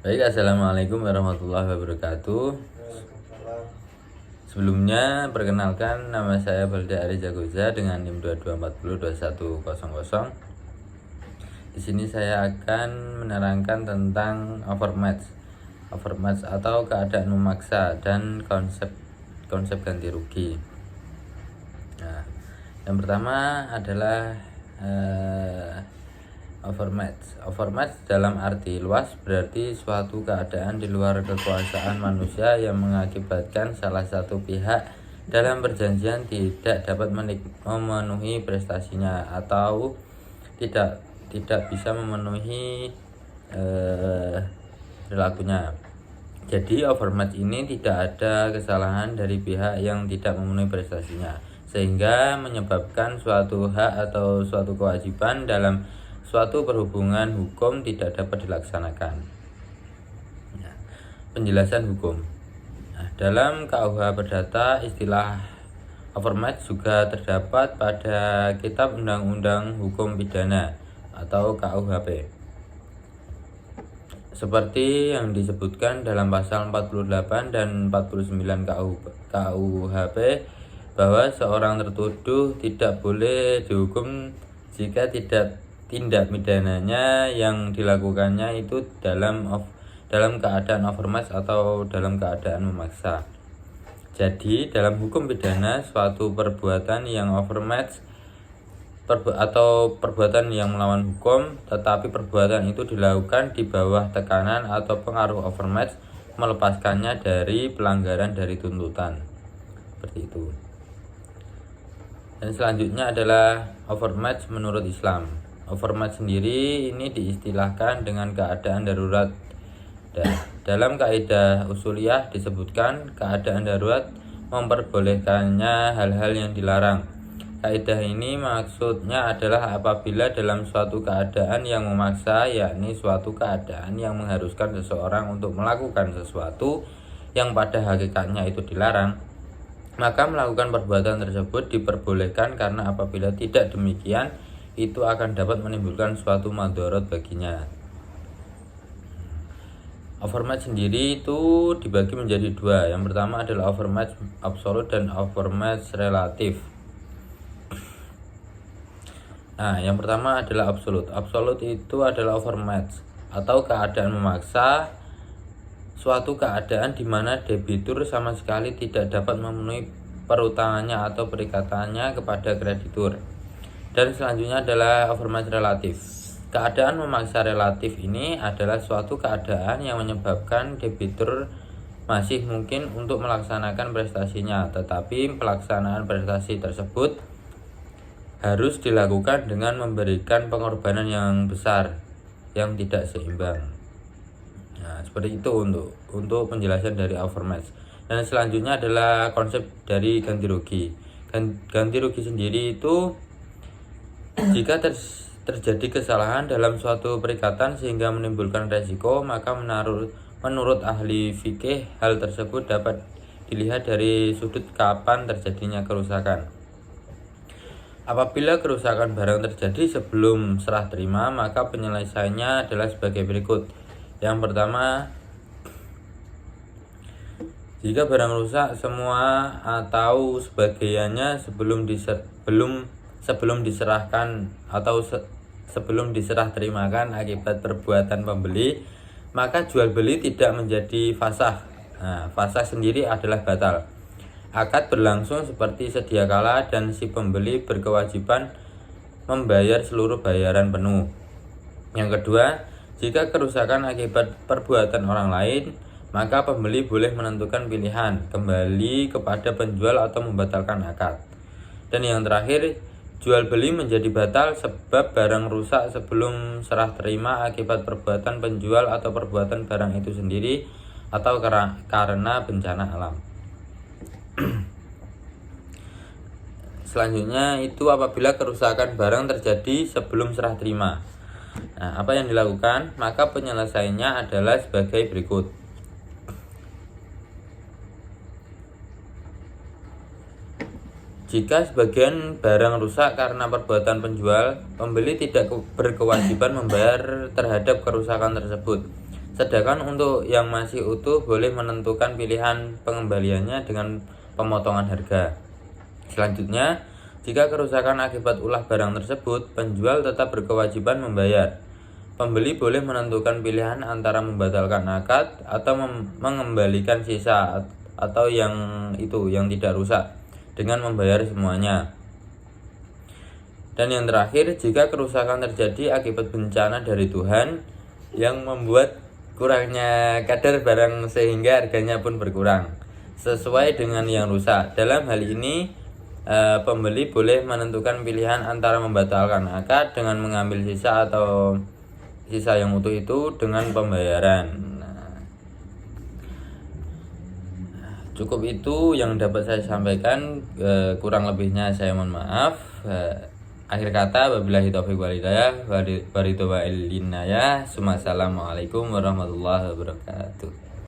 Baik, assalamualaikum warahmatullahi wabarakatuh. Sebelumnya, perkenalkan nama saya Balda Ari Jagoza dengan NIM 22402100. Di sini saya akan menerangkan tentang overmatch atau keadaan memaksa dan konsep ganti rugi. Nah, yang pertama adalah Overmatch dalam arti luas berarti suatu keadaan di luar kekuasaan manusia yang mengakibatkan salah satu pihak dalam perjanjian tidak dapat memenuhi prestasinya atau tidak bisa memenuhi perilakunya. Jadi overmatch ini tidak ada kesalahan dari pihak yang tidak memenuhi prestasinya, sehingga menyebabkan suatu hak atau suatu kewajiban dalam suatu perhubungan hukum tidak dapat dilaksanakan. Penjelasan hukum. Dalam KUH Perdata, istilah overmatch juga terdapat pada Kitab Undang-Undang Hukum Pidana atau KUHP. Seperti yang disebutkan dalam pasal 48 dan 49 KUHP bahwa seorang tertuduh tidak boleh dihukum jika tindak pidananya yang dilakukannya itu dalam keadaan overmatch atau dalam keadaan memaksa. Jadi dalam hukum pidana, suatu perbuatan yang overmatch atau perbuatan yang melawan hukum, tetapi perbuatan itu dilakukan di bawah tekanan atau pengaruh overmatch melepaskannya dari pelanggaran dari tuntutan. Seperti itu. Dan selanjutnya adalah overmatch menurut Islam. Overmatch sendiri ini diistilahkan dengan keadaan darurat. Dan dalam kaidah usuliyah disebutkan keadaan darurat memperbolehkannya hal-hal yang dilarang. Kaidah ini maksudnya adalah apabila dalam suatu keadaan yang memaksa, yakni suatu keadaan yang mengharuskan seseorang untuk melakukan sesuatu yang pada hakikatnya itu dilarang, maka melakukan perbuatan tersebut diperbolehkan karena apabila tidak demikian itu akan dapat menimbulkan suatu madharat baginya. Overmatch sendiri itu dibagi menjadi dua. Yang pertama adalah overmatch absolut dan overmatch relatif. Nah, yang pertama adalah absolut. Absolut itu adalah overmatch atau keadaan memaksa, suatu keadaan di mana debitur sama sekali tidak dapat memenuhi perutangannya atau perikatannya kepada kreditur. Dan selanjutnya adalah overmatch relatif. Keadaan memaksa relatif ini adalah suatu keadaan yang menyebabkan debitur masih mungkin untuk melaksanakan prestasinya, tetapi pelaksanaan prestasi tersebut harus dilakukan dengan memberikan pengorbanan yang besar yang tidak seimbang. Nah, seperti itu untuk penjelasan dari overmatch. Dan selanjutnya adalah konsep dari ganti rugi. Ganti rugi sendiri itu jika terjadi kesalahan dalam suatu perikatan sehingga menimbulkan resiko, maka menurut ahli fikih hal tersebut dapat dilihat dari sudut kapan terjadinya kerusakan. Apabila kerusakan barang terjadi sebelum serah terima, maka penyelesaiannya adalah sebagai berikut. Yang pertama, jika barang rusak semua atau sebagiannya sebelum diserahkan atau sebelum diserah terimakan akibat perbuatan pembeli, maka jual beli tidak menjadi fasakh. Nah, fasakh sendiri adalah batal. Akad berlangsung seperti sedia kala dan si pembeli berkewajiban membayar seluruh bayaran penuh. Yang kedua, jika kerusakan akibat perbuatan orang lain, maka pembeli boleh menentukan pilihan kembali kepada penjual atau membatalkan akad. Dan yang terakhir, jual beli menjadi batal sebab barang rusak sebelum serah terima akibat perbuatan penjual atau perbuatan barang itu sendiri atau karena bencana alam. Selanjutnya itu apabila kerusakan barang terjadi sebelum serah terima. Nah, apa yang dilakukan? Maka penyelesaiannya adalah sebagai berikut. Jika sebagian barang rusak karena perbuatan penjual, pembeli tidak berkewajiban membayar terhadap kerusakan tersebut. Sedangkan untuk yang masih utuh boleh menentukan pilihan pengembaliannya dengan pemotongan harga. Selanjutnya, jika kerusakan akibat ulah barang tersebut, penjual tetap berkewajiban membayar. Pembeli boleh menentukan pilihan antara membatalkan akad atau mengembalikan sisa atau yang tidak rusak dengan membayar semuanya. Dan yang terakhir, jika kerusakan terjadi akibat bencana dari Tuhan yang membuat kurangnya kadar barang sehingga harganya pun berkurang sesuai dengan yang rusak. Dalam hal ini, pembeli boleh menentukan pilihan antara membatalkan akad dengan mengambil sisa atau sisa yang utuh itu dengan pembayaran. Cukup itu yang dapat saya sampaikan, kurang lebihnya saya mohon maaf. Akhir kata, wabillahi taufiq wal hidayah, Assalamualaikum warahmatullahi wabarakatuh.